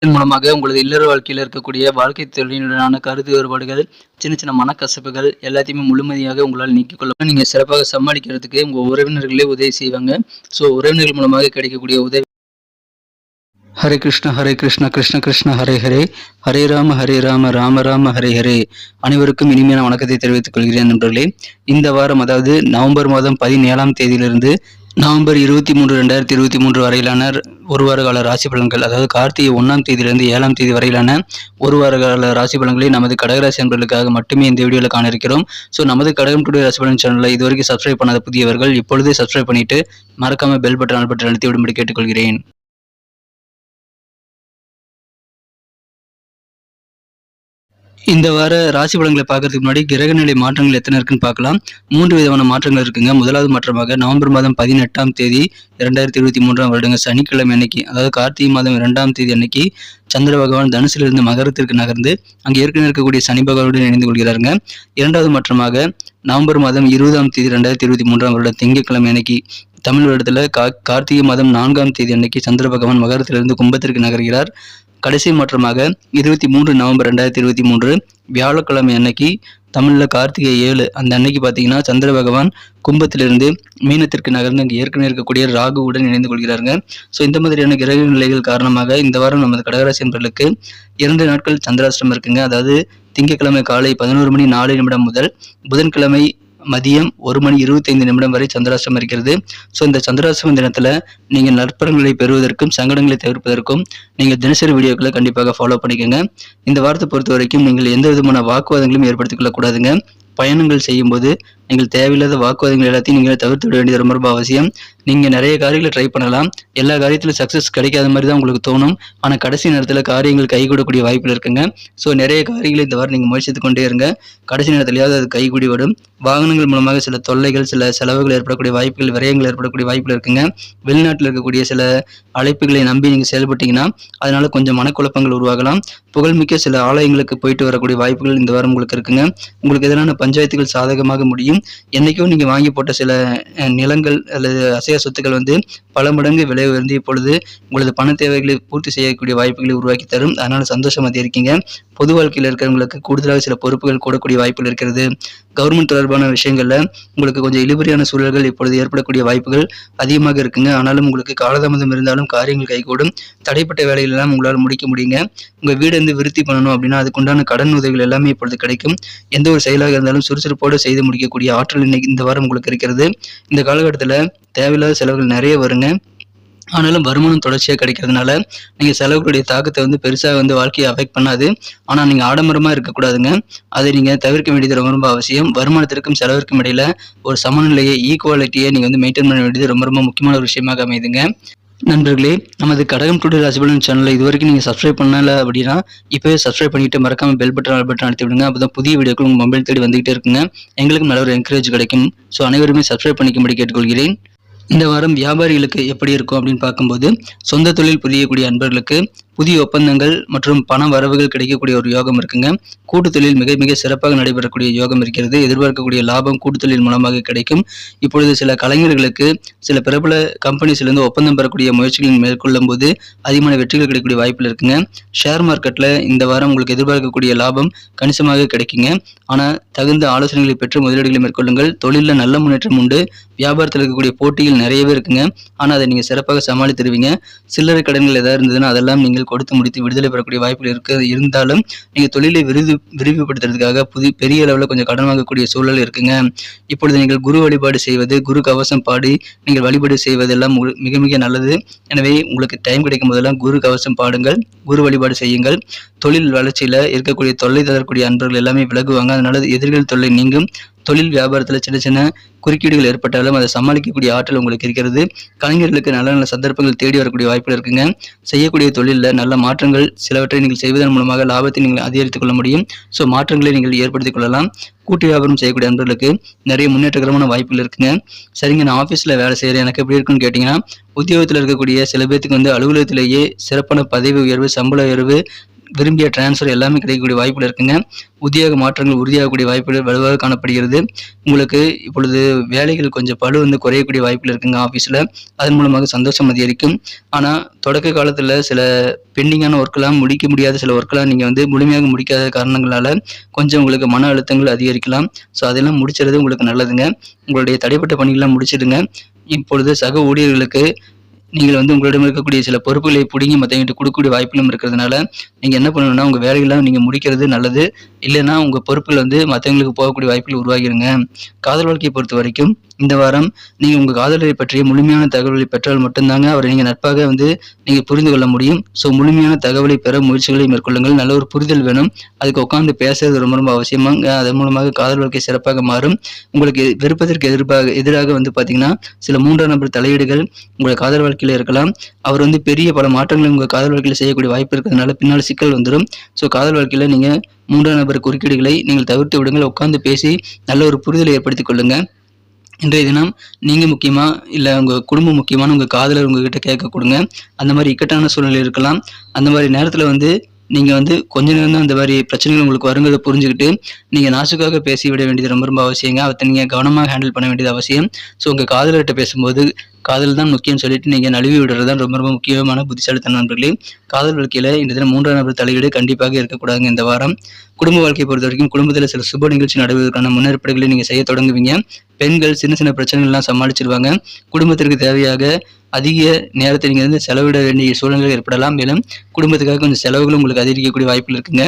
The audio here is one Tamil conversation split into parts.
இதன் மூலமாக உங்களது இல்லற வாழ்க்கையில இருக்கக்கூடிய வாழ்க்கை துணையுடனான கருத்து வேறுபாடுகள், சின்ன சின்ன மனக்கசப்புகள் எல்லாத்தையுமே முழுமையாக உங்களால் நீக்கிக் கொள்ள நீங்க சிறப்பாக சமாளிக்கிறதுக்கு உங்க உறவினர்களே உதவி செய்வாங்க. உறவினர்கள் மூலமாக கிடைக்கக்கூடிய உதவி ஹரே கிருஷ்ண கிருஷ்ண கிருஷ்ண ஹரே ஹரே, ஹரே ராம ராம ராம ஹரே ஹரே. அனைவருக்கும் இனிமையான வணக்கத்தை தெரிவித்துக் கொள்கிறேன் நண்பர்களே. இந்த வாரம், அதாவது நவம்பர் மாதம் 17ஆம் தேதியிலிருந்து நவம்பர் 23, 2023 வரையிலான ஒரு வார கால ராசி பலன்கள், அதாவது கார்த்திகை 1ஆம் தேதியிலிருந்து 7ஆம் தேதி வரையிலான ஒரு வார கால ராசி பலன்களை நமது கடகராசி நண்பர்களுக்காக மட்டுமே இந்த வீடியோவில் காண இருக்கிறோம். நமது கடகம் டுடே ராசி பலன் சேனலை இதுவரைக்கும் சப்ஸ்கிரைப் பண்ணாத புதியவர்கள் இப்பொழுதே சப்ஸ்கிரைப் பண்ணிட்டு மறக்காம பெல் பட்டன் அழுத்தி விடும்படி கேட்டுக்கொள்கிறேன். இந்த வார ராசி பலன்களை பார்க்கறதுக்கு முன்னாடி கிரக நிலை மாற்றங்கள் எத்தனை இருக்குன்னு பார்க்கலாம். 3 விதமான மாற்றங்கள் இருக்குங்க. முதலாவது மாற்றமாக நவம்பர் மாதம் 18ஆம் தேதி 2023ஆம் வருடங்க சனிக்கிழமை அன்னைக்கு, அதாவது கார்த்திகை மாதம் 2ஆம் தேதி அன்னைக்கு சந்திர பகவான் தனுசிலிருந்து மகரத்திற்கு நகர்ந்து அங்கே ஏற்கனவே இருக்கக்கூடிய சனி பகவானுடன் இணைந்து கொள்கிறாருங்க. இரண்டாவது மாற்றமாக நவம்பர் மாதம் 20ஆம் தேதி 2023ஆம் வருடம் திங்கட்கிழமை அன்னைக்கு தமிழ் வருடத்துல கார்த்திகை மாதம் 4ஆம் தேதி அன்னைக்கு சந்திர பகவான் மகரத்திலிருந்து கும்பத்திற்கு நகர்கிறார். கடைசி மாற்றமாக 23 நவம்பர் 2023 வியாழக்கிழமை அன்னைக்கு, தமிழில் கார்த்திகை 7 அந்த அன்னைக்கு பார்த்தீங்கன்னா சந்திர பகவான் கும்பத்திலிருந்து மீனத்திற்கு நகர்ந்து அங்கே ஏற்கனவே இருக்கக்கூடிய ராகுவுடன் இணைந்து கொள்கிறாருங்க. இந்த மாதிரியான கிரக நிலைகள் காரணமாக இந்த வாரம் நமது கடகராசி நண்பர்களுக்கு 2 நாட்கள் சந்திராஷ்டிரம் இருக்குங்க. அதாவது திங்கட்கிழமை காலை 11:04 முதல் புதன்கிழமை மதியம் 1:25 வரை சந்திராஷ்டிரம் இருக்கிறது. இந்த சந்திராஷ்டிரம் தினத்துல நீங்க நற்பலன்களை பெறுவதற்கும் சங்கடங்களை தவிர்ப்பதற்கும் நீங்க தினசரி வீடியோக்களை கண்டிப்பாக ஃபாலோ பண்ணிக்கோங்க. இந்த வாரத்தை பொறுத்த வரைக்கும் நீங்கள் எந்த விதமான வாக்குவாதங்களும் ஏற்படுத்திக் கொள்ளக்கூடாதுங்க. பயணங்கள் செய்யும் போது நீங்கள் தேவையில்லாத வாக்குவாதங்கள் எல்லாத்தையும் நீங்கள் தவிர்த்து விட வேண்டியது ரொம்ப ரொம்ப அவசியம். நீங்க நிறைய காரியங்களை ட்ரை பண்ணலாம். எல்லா காரியத்திலும் சக்சஸ் கிடைக்காத மாதிரி தான் உங்களுக்கு தோணும். ஆனா கடைசி நேரத்தில் காரியங்கள் கைகூடக்கூடிய வாய்ப்புகள் இருக்குங்க. நிறைய காரியங்களை இந்த வாரம் நீங்க முயற்சித்து கொண்டே இருங்க. கடைசி நேரத்திலேயாவது அது கைகூடி வரும். வாகனங்கள் மூலமாக சில தொல்லைகள், சில செலவுகள் ஏற்படக்கூடிய வாய்ப்புகள், விரயங்கள் ஏற்படக்கூடிய வாய்ப்புகள் இருக்குங்க. வெளிநாட்டில் இருக்கக்கூடிய சில அழைப்புகளை நம்பி நீங்க செயல்பட்டீங்கன்னா அதனால கொஞ்சம் மனக்குழப்பங்கள் உருவாகலாம். புகழ்மிக்க சில ஆலயங்களுக்கு போயிட்டு வரக்கூடிய வாய்ப்புகள் இந்த வாரம் உங்களுக்கு இருக்குங்க. உங்களுக்கு எதிரான பஞ்சாயத்துகள் சாதகமாக முடியும். என்னைக்கும் நீங்க வாங்கி போட்ட சில நிலங்கள் அல்லது அசைய சொத்துக்கள் பல மடங்கு விலை உயர்ந்து இப்பொழுது உங்களது பண தேவைகளை பூர்த்தி செய்யக்கூடிய வாய்ப்புகளை உருவாக்கி தரும். அதனால சந்தோஷமா இருக்கீங்க. பொது வாழ்க்கையில் இருக்கிறவங்களுக்கு கூடுதலாக சில பொறுப்புகள் கூடக்கூடிய வாய்ப்புகள் இருக்கிறது. கவர்மெண்ட் தொடர்பான விஷயங்கள்ல உங்களுக்கு கொஞ்சம் இழுபறியான சூழல்கள் இப்பொழுது ஏற்படக்கூடிய வாய்ப்புகள் அதிகமாக இருக்குங்க. ஆனாலும் உங்களுக்கு காலதாமதம் இருந்தாலும் காரியங்கள் கைகூடும். தடைப்பட்ட வேலைகள் எல்லாம் உங்களால் முடிக்க முடியுங்க. உங்க வீடு விருத்தி பண்ணணும் அப்படின்னா அதுக்குண்டான கடன் உதவிகள் எல்லாமே இப்பொழுது கிடைக்கும். எந்த ஒரு செயலாக இருந்தாலும் சுறுசுறுப்போடு செய்து முடிக்கக்கூடிய ஆற்றல் இன்னைக்கு இந்த வாரம் உங்களுக்கு இருக்கிறது. இந்த காலகட்டத்தில் தேவையில்லாத செலவுகள் நிறைய வருங்க. ஆனாலும் வருமானம் தொடர்ச்சியாக கிடைக்கிறதுனால நீங்கள் செலவுகளுடைய தாக்கத்தை பெருசாக வாழ்க்கையை அஃபெக்ட் பண்ணாது. ஆனால் நீங்கள் ஆடம்பரமாக இருக்கக்கூடாதுங்க. அதை நீங்கள் தவிர்க்க வேண்டியது ரொம்ப ரொம்ப அவசியம். வருமானத்திற்கும் செலவிற்கும் இடையில ஒரு சமநிலையை, ஈக்குவாலிட்டியை நீங்கள் மெயின்டைன் பண்ண வேண்டியது ரொம்ப ரொம்ப முக்கியமான ஒரு விஷயமாக அமைதுங்க. நண்பர்களே, நமது கடகம் டுடே ராசி பலன் சேனலை இதுவரைக்கும் நீங்கள் சப்ஸ்கிரைப் பண்ணல அப்படின்னா இப்போவே சப்ஸ்கிரைப் பண்ணிட்டு மறக்காம பெல் பட்டன் அழுத்தி விடுங்க. அப்போதான் புதிய வீடியோக்கள் உங்கள் மொபைல் தேடி வந்துகிட்டே இருக்குங்க. எங்களுக்கும் நல்ல ஒரு என்கரேஜ் கிடைக்கும். அனைவருமே சப்ஸ்கிரைப் பண்ணிக்கும்படி கேட்டுக்கொள்கிறேன். இந்த வாரம் வியாபாரிகளுக்கு எப்படி இருக்கும் அப்படின்னு பார்க்கும்போது, சொந்த தொழில் புரியக்கூடிய அன்பர்களுக்கு புதிய ஒப்பந்தங்கள் மற்றும் பண வரவுகள் கிடைக்கக்கூடிய ஒரு யோகம் இருக்குங்க. கூட்டு தொழில் மிக மிக சிறப்பாக நடைபெறக்கூடிய யோகம் இருக்கிறது. எதிர்பார்க்கக்கூடிய லாபம் கூட்டு தொழில் மூலமாக கிடைக்கும். இப்பொழுது சில கலைஞர்களுக்கு சில பிரபல கம்பெனிஸ்லேருந்து ஒப்பந்தம் பெறக்கூடிய முயற்சிகள் மேற்கொள்ளும் போது அதிகமான வெற்றிகள் கிடைக்கக்கூடிய வாய்ப்புகள் இருக்குங்க. ஷேர் மார்க்கெட்டில் இந்த வாரம் உங்களுக்கு எதிர்பார்க்கக்கூடிய லாபம் கணிசமாக கிடைக்குங்க. ஆனால் தகுந்த ஆலோசனைகளை பெற்று முதலீடுகளை மேற்கொள்ளுங்கள். தொழிலில் நல்ல முன்னேற்றம் உண்டு. வியாபாரத்தில் இருக்கக்கூடிய போட்டிகள் நிறையவே இருக்குங்க. ஆனால் அதை நீங்கள் சிறப்பாக சமாளித்துருவீங்க. சில்லறை கடன்கள் ஏதாவது இருந்ததுன்னா அதெல்லாம் நீங்கள் கொடுத்து முடித்து விடுதலை பெறக்கூடிய வாய்ப்புகள் இருந்தாலும் நீங்கள் தொழிலை விரிவுபடுத்துறதுக்காக பெரிய அளவில் கொஞ்சம் கடன் வாங்கக்கூடிய சூழல் இருக்குங்க. இப்பொழுது நீங்கள் குரு வழிபாடு செய்வது, குரு கவசம் பாடி நீங்கள் வழிபாடு செய்வதெல்லாம் மிக மிக நல்லது. எனவே உங்களுக்கு டைம் கிடைக்கும் போதெல்லாம் குரு கவசம் பாடுங்கள், குரு வழிபாடு செய்யுங்கள். தொழில் வளர்ச்சியில் இருக்கக்கூடிய தொல்லை தரக்கூடிய அன்பர்கள் எல்லாமே விலகுவாங்க. அதனால எதிரிகள் தொல்லை நீங்கும். தொழில் வியாபாரத்தில் சின்ன சின்ன குறுக்கீடுகள் ஏற்பட்டாலும் அதை சமாளிக்கக்கூடிய ஆற்றல் உங்களுக்கு இருக்கிறது. கலைஞர்களுக்கு நல்ல நல்ல சந்தர்ப்பங்கள் தேடி வரக்கூடிய வாய்ப்புகள் இருக்குங்க. செய்யக்கூடிய தொழிலில் நல்ல மாற்றங்கள் சிலவற்றை நீங்கள் செய்வதன் மூலமாக லாபத்தை நீங்கள் அதிகரித்துக் கொள்ள முடியும். மாற்றங்களை நீங்கள் ஏற்படுத்திக் கொள்ளலாம். கூட்டு வியாபாரம் செய்யக்கூடிய அன்பர்களுக்கு நிறைய முன்னேற்றகரமான வாய்ப்புகள் இருக்குங்க. சரிங்க, நான் ஆஃபீஸில் வேலை செய்கிறேன், எனக்கு எப்படி இருக்குன்னு கேட்டிங்கன்னா, உத்தியோகத்தில் இருக்கக்கூடிய சில பேர்த்துக்கு அலுவலகத்திலேயே சிறப்பான பதவி உயர்வு, சம்பள உயர்வு, விரும்பிய டிரான்ஸ்ஃபர் எல்லாமே கிடைக்கக்கூடிய வாய்ப்புகள் இருக்குங்க. உத்தியோக மாற்றங்கள் உறுதியாகக்கூடிய வாய்ப்புகள் வலுவாக காணப்படுகிறது. உங்களுக்கு இப்பொழுது வேலைகள் கொஞ்சம் பளு குறையக்கூடிய வாய்ப்புகள் இருக்குங்க ஆஃபீஸில். அதன் மூலமாக சந்தோஷம் அதிகரிக்கும். ஆனால் தொடக்க காலத்தில் சில பெண்டிங்கான ஒர்க்கெல்லாம் முடிக்க முடியாத சில ஒர்க்கெல்லாம் நீங்கள் முழுமையாக முடிக்காத காரணங்களால் கொஞ்சம் உங்களுக்கு மன அழுத்தங்கள் அதிகரிக்கலாம். ஸோ அதெல்லாம் முடிச்சுறது உங்களுக்கு நல்லதுங்க. உங்களுடைய தடைப்பட்ட பணிகள்லாம் முடிச்சிடுங்க. இப்பொழுது சக ஊழியர்களுக்கு நீங்கள் உங்களிடம் இருக்கக்கூடிய சில பொறுப்புகளை பிடுங்கி மற்றவங்கிட்ட கொடுக்கக்கூடிய வாய்ப்புகளும் இருக்கிறதுனால நீங்கள் என்ன பண்ணணும்னா உங்கள் வேலைகள்லாம் நீங்கள் முடிக்கிறது நல்லது. இல்லைன்னா உங்கள் பொறுப்புகள் மற்றவங்களுக்கு போகக்கூடிய வாய்ப்புகள் உருவாகிருங்க. காதல் வாழ்க்கையை பொறுத்த வரைக்கும் இந்த வாரம் நீங்கள் உங்கள் காதலரை பற்றிய முழுமையான தகவலை பெற்றால் மட்டும்தாங்க அவரை நீங்கள் நட்பாக நீங்கள் புரிந்து கொள்ள முடியும். ஸோ முழுமையான தகவலை பெற முயற்சிகளை மேற்கொள்ளுங்கள். நல்ல ஒரு புரிதல் வேணும். அதுக்கு உட்காந்து பேசுறது ரொம்ப ரொம்ப அவசியமாங்க. அதன் மூலமாக காதல் வாழ்க்கை சிறப்பாக மாறும். உங்களுக்கு விருப்பத்திற்கு எதிராக பார்த்தீங்கன்னா சில மூன்றாம் நபர் தலையீடுகள் உங்கள் காதல் வாழ்க்கையில் இருக்கலாம். அவர் பெரிய பல மாற்றங்களை உங்கள் காதல் வாழ்க்கையில் செய்யக்கூடிய வாய்ப்பு இருக்கிறதுனால பின்னால் சிக்கல் வந்துடும். ஸோ காதல் வாழ்க்கையில் நீங்கள் மூன்றாம் நபர் குறுக்கீடுகளை நீங்கள் தவிர்த்து விடுங்கள். உட்காந்து பேசி நல்ல ஒரு புரிதலை ஏற்படுத்திக் கொள்ளுங்க. இன்றைய தினம் நீங்கள் முக்கியமா இல்லை உங்கள் குடும்பம் முக்கியமான உங்கள் காதலர் உங்ககிட்ட கேட்க கொடுங்க. அந்த மாதிரி இக்கட்டான சூழ்நிலை இருக்கலாம். அந்த மாதிரி நேரத்தில் நீங்கள் கொஞ்ச நேரம் தான் அந்த மாதிரி பிரச்சனைகள் உங்களுக்கு வருங்கிறத புரிஞ்சுக்கிட்டு நீங்கள் நாசுக்காக பேசி விட வேண்டியது ரொம்ப ரொம்ப அவசியங்க. அதை நீங்கள் கவனமாக ஹேண்டில் பண்ண வேண்டியது அவசியம். ஸோ உங்கள் காதலர்கிட்ட பேசும்போது காதல் தான் முக்கியம்னு சொல்லிட்டு நீங்கள் நழுவி விடுறது தான் ரொம்ப ரொம்ப முக்கியமான புத்திசாலித்தன நண்பர்களே. காதல் வாழ்க்கையில் இந்த தினம் மூன்றாம் நபர் தலையீடு கண்டிப்பாக இருக்கக்கூடாதுங்க. இந்த வாரம் குடும்ப வாழ்க்கையை பொறுத்த வரைக்கும் குடும்பத்தில் சில சுப நிகழ்ச்சி நடைபெறுவதற்கான முன்னேற்பாடுகளை நீங்கள் செய்ய தொடங்குவீங்க. பெண்கள் சின்ன சின்ன பிரச்சனைகள்லாம் சமாளிச்சிருவாங்க. குடும்பத்திற்கு தேவையாக அதிக நேரத்தை நீங்கள் செலவிட வேண்டிய சூழ்நிலை ஏற்படலாம். மேலும் குடும்பத்துக்காக கொஞ்சம் செலவுகளும் உங்களுக்கு அதிகரிக்கக்கூடிய வாய்ப்புகள் இருக்குங்க.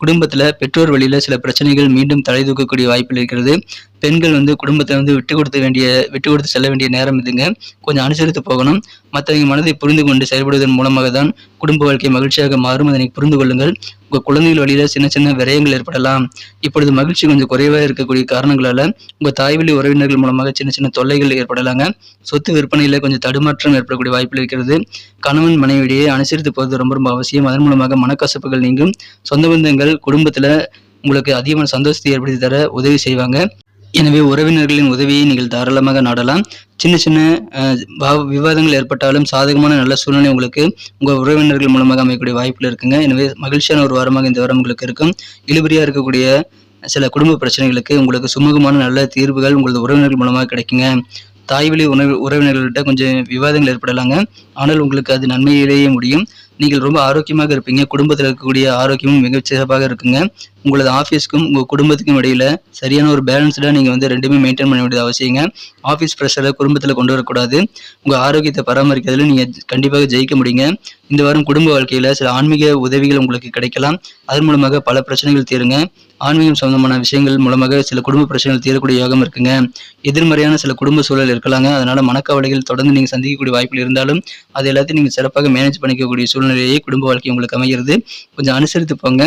குடும்பத்தில் பெற்றோர் வழியில் சில பிரச்சனைகள் மீண்டும் தலை தூக்கக்கூடிய வாய்ப்புகள் இருக்கிறது. பெண்கள் குடும்பத்தை விட்டு கொடுத்து செல்ல வேண்டிய நேரம் இதுங்க. கொஞ்சம் அனுசரித்து போகணும். மற்றவங்க மனதை புரிந்து கொண்டு செயல்படுவதன் மூலமாக தான் குடும்ப வாழ்க்கை மகிழ்ச்சியாக மாறும். அதனை புரிந்து கொள்ளுங்கள். உங்கள் குழந்தைகள் வழியில் சின்ன சின்ன விரயங்கள் ஏற்படலாம். இப்பொழுது மகிழ்ச்சி கொஞ்சம் குறைவாக இருக்கக்கூடிய காரணங்களால் உங்கள் தாய்வழி உறவினர்கள் மூலமாக சின்ன சின்ன தொல்லைகள் ஏற்படலாங்க. சொத்து விற்பனையில் கொஞ்சம் தடுமாற்றம் ஏற்படக்கூடிய வாய்ப்புகள் இருக்கிறது. கணவன் மனைவியிடையே அனுசரித்து போவது ரொம்ப ரொம்ப அவசியம். அதன் மூலமாக மனக்கசப்புகள் நீங்கும். சொந்த பந்தங்கள் குடும்பத்தில் உங்களுக்கு அதிகமான சந்தோஷத்தை ஏற்படுத்தி தர உதவி செய்வாங்க. எனவே உறவினர்களின் உதவியை நீங்கள் தாராளமாக நாடலாம். சின்ன சின்ன விவாதங்கள் ஏற்பட்டாலும் சாதகமான நல்ல சூழ்நிலை உங்களுக்கு உங்கள் உறவினர்கள் மூலமாக அமையக்கூடிய வாய்ப்புகள் இருக்குங்க. எனவே மகிழ்ச்சியான ஒரு வாரமாக இந்த வாரம் உங்களுக்கு இருக்கும். இழுபறியாக இருக்கக்கூடிய சில குடும்ப பிரச்சனைகளுக்கு உங்களுக்கு சுமூகமான நல்ல தீர்வுகள் உங்களது உறவினர்கள் மூலமாக கிடைக்குங்க. தாய்வழி உறவினர்கள்கிட்ட கொஞ்சம் விவாதங்கள் ஏற்படலாங்க. ஆனால் உங்களுக்கு அது நன்மையிலேயே முடியும். நீங்கள் ரொம்ப ஆரோக்கியமாக இருப்பீங்க. குடும்பத்தில் இருக்கக்கூடிய ஆரோக்கியமும் மிகச் சிறப்பாக இருக்குங்க. உங்களது ஆஃபீஸ்க்கும் உங்கள் குடும்பத்துக்கும் இடையில சரியான ஒரு பேலன்ஸ்டாக நீங்கள் ரெண்டுமே மெயின்டைன் பண்ண வேண்டியது அவசியங்க. ஆஃபீஸ் ப்ரெஷரை குடும்பத்தில் கொண்டு வரக்கூடாது. உங்கள் ஆரோக்கியத்தை பராமரிக்கிறதுல நீங்கள் கண்டிப்பாக ஜெயிக்க முடியுங்க. இந்த வாரம் குடும்ப வாழ்க்கையில் சில ஆன்மீக உதவிகள் உங்களுக்கு கிடைக்கலாம். அதன் மூலமாக பல பிரச்சனைகள் தீருங்க. ஆன்மீகம் சம்பந்தமான விஷயங்கள் மூலமாக சில குடும்ப பிரச்சனைகள் தீரக்கூடிய யோகம் இருக்குங்க. எதிர்மறையான சில குடும்ப சூழல் இருக்கலாங்க. அதனால மனக்கவலைகள் தொடர்ந்து நீங்கள் சந்திக்கக்கூடிய வாய்ப்புகள் இருந்தாலும் அது எல்லாத்தையும் நீங்கள் சிறப்பாக மேனேஜ் பண்ணிக்கக்கூடிய சூழ்நிலையே குடும்ப வாழ்க்கை உங்களுக்கு அமைகிறது. கொஞ்சம் அனுசரித்து போங்க.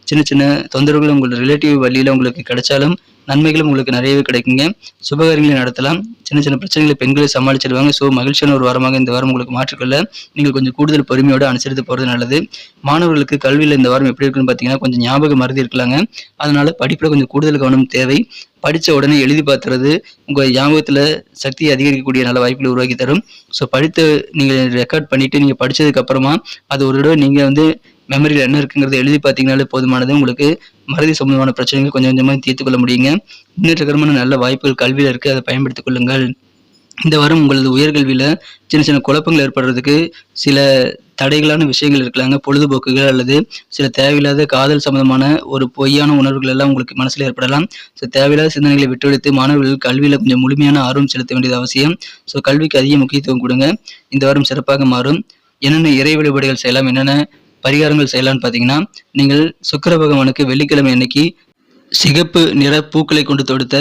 சின்ன சின்ன தொந்தரவுகள் உங்களோட ரிலேட்டிவ் வழியில் உங்களுக்கு கிடைச்சாலும் நன்மைகளும் உங்களுக்கு நிறையவே கிடைக்குங்க. சுபகாரியங்களை நடத்தலாம். சின்ன சின்ன பிரச்சனைகளை பெண்களை சமாளிச்சிடுவாங்க. ஸோ மகிழ்ச்சியான ஒரு வாரமாக இந்த வாரம் உங்களுக்கு மாற்றிக்கொள்ள நீங்கள் கொஞ்சம் கூடுதல் பொறுமையோடு அனுசரித்து போகிறது நல்லது. மாணவர்களுக்கு கல்வியில் இந்த வாரம் எப்படி இருக்குன்னு பார்த்தீங்கன்னா கொஞ்சம் ஞாபகம் மறதி இருக்கலாங்க. அதனால படிப்பில் கொஞ்சம் கூடுதல் கவனம் தேவை. படித்த உடனே எழுதி பார்த்துறது உங்கள் ஞாபகத்தில் சக்தியை அதிகரிக்கக்கூடிய நல்ல வாய்ப்புகளை உருவாக்கி தரும். ஸோ படித்து நீங்கள் ரெக்கார்ட் பண்ணிவிட்டு நீங்கள் படித்ததுக்கு அப்புறமா அது ஒரு தடவை நீங்கள் மெமரியில் என்ன இருக்குங்கிறத எழுதி பார்த்தீங்கனாலே போதுமானது. உங்களுக்கு மறதி சம்பந்தமான பிரச்சனைகள் கொஞ்சம் கொஞ்சமாக தீர்த்து கொள்ள முடியுங்க. முன்னேற்றகரமான நல்ல வாய்ப்புகள் கல்வியில் இருக்குது. அதை பயன்படுத்திக் கொள்ளுங்கள். இந்த வாரம் உங்களது உயர்கல்வியில் சின்ன சின்ன குழப்பங்கள் ஏற்படுறதுக்கு சில தடைகளான விஷயங்கள் இருக்கலாங்க. பொழுதுபோக்குகள் அல்லது சில தேவையில்லாத காதல் சம்பந்தமான ஒரு பொய்யான உணர்வுகள் எல்லாம் உங்களுக்கு மனசில் ஏற்படலாம். ஸோ தேவையில்லாத சிந்தனைகளை விட்டுவிடுத்து மாணவர்கள் கல்வியில் கொஞ்சம் முழுமையான ஆர்வம் செலுத்த வேண்டியது அவசியம். ஸோ கல்விக்கு அதிக முக்கியத்துவம் கொடுங்க. இந்த வாரம் சிறப்பாக மாறும். என்னென்ன இறை வழிபாடுகள் செய்யலாம், என்னென்ன பரிகாரங்கள் செய்யலாம்னு பார்த்தீங்கன்னா நீங்கள் சுக்கிர பகவானுக்கு வெள்ளிக்கிழமை அன்னைக்கு சிகப்பு நிற பூக்களை கொண்டு தொடுத்த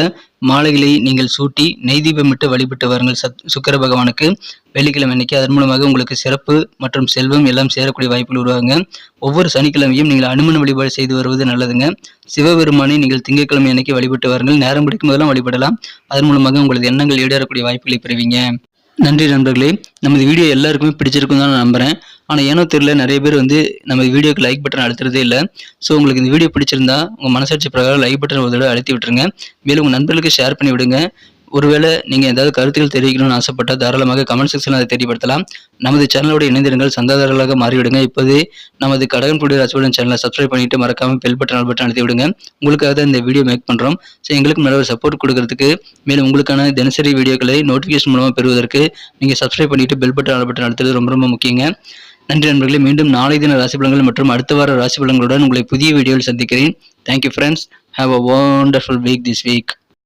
மாலைகளை நீங்கள் சூட்டி நெய் தீபமிட்டு வழிபட்டு வாருங்கள் சுக்கிர பகவானுக்கு வெள்ளிக்கிழமை அன்னைக்கு. அதன் மூலமாக உங்களுக்கு சிறப்பு மற்றும் செல்வம் எல்லாம் சேரக்கூடிய வாய்ப்புகள் உருவாங்க. ஒவ்வொரு சனிக்கிழமையும் நீங்கள் அனுமன் வழிபாடு செய்து வருவது நல்லதுங்க. சிவபெருமானை நீங்கள் திங்கட்கிழமை அன்னைக்கு வழிபட்டு வாருங்கள். நேரம் பிடிக்கும் போதெல்லாம் வழிபடலாம். அதன் மூலமாக உங்களது எண்ணங்கள் ஈடேறக்கூடிய வாய்ப்புகளை பெறுவீங்க. நன்றி நண்பர்களே. நமது வீடியோ எல்லாருக்குமே பிடிச்சிருக்கும் தான் நான் நம்புகிறேன். ஆனால் ஏனோ தெரியல நிறைய பேர் நம்ம வீடியோக்கு லைக் பட்டன் அழுத்துறதே இல்லை. ஸோ உங்களுக்கு இந்த வீடியோ பிடிச்சிருந்தா உங்கள் மனசாட்சி பிரகாரம் லைக் பட்டன் ஒரு தடவை அழுத்தி விட்டுருங்க. மேலும் உங்கள் நண்பர்களுக்கு ஷேர் பண்ணி விடுங்க. ஒருவேளை நீங்கள் ஏதாவது கருத்துக்கள் தெரிவிக்கணும்னு ஆசைப்பட்டால் தாராளமாக கமெண்ட் செக்ஷனில் அதை தெரியப்படுத்தலாம். நமது சேனலோட இணைந்திருங்கள், சந்தாதாரர்களாக மாறிவிடுங்க. இப்போதே நமது கடகம் டுடே ராசிபலன் சேனலை சப்ஸ்கிரைப் பண்ணிட்டு மறக்காம பெல் பட்டன் ஆல் பட்டன் அழுத்தி விடுங்க. உங்களுக்காக தான் இந்த வீடியோ மேக் பண்ணுறோம். ஸோ எங்களுக்கு மேலே ஒரு சப்போர்ட் கொடுக்கறதுக்கு, மேலும் உங்களுக்கான தினசரி வீடியோக்களை நோட்டிஃபிகேஷன் மூலமாக பெறுவதற்கு நீங்கள் சப்ஸ்கிரைப் பண்ணிட்டு பெல் பட்டன் ஆல் பட்டன் அழுத்துறது ரொம்ப ரொம்ப முக்கியங்க. நன்றி நண்பர்களே. மீண்டும் நாளை தின ராசி பலன்கள் மற்றும் அடுத்த வார ராசி பலன்களுடன் உங்களை புதிய வீடியோவில் சந்திக்கிறேன். Thank you friends. Have a wonderful week this week.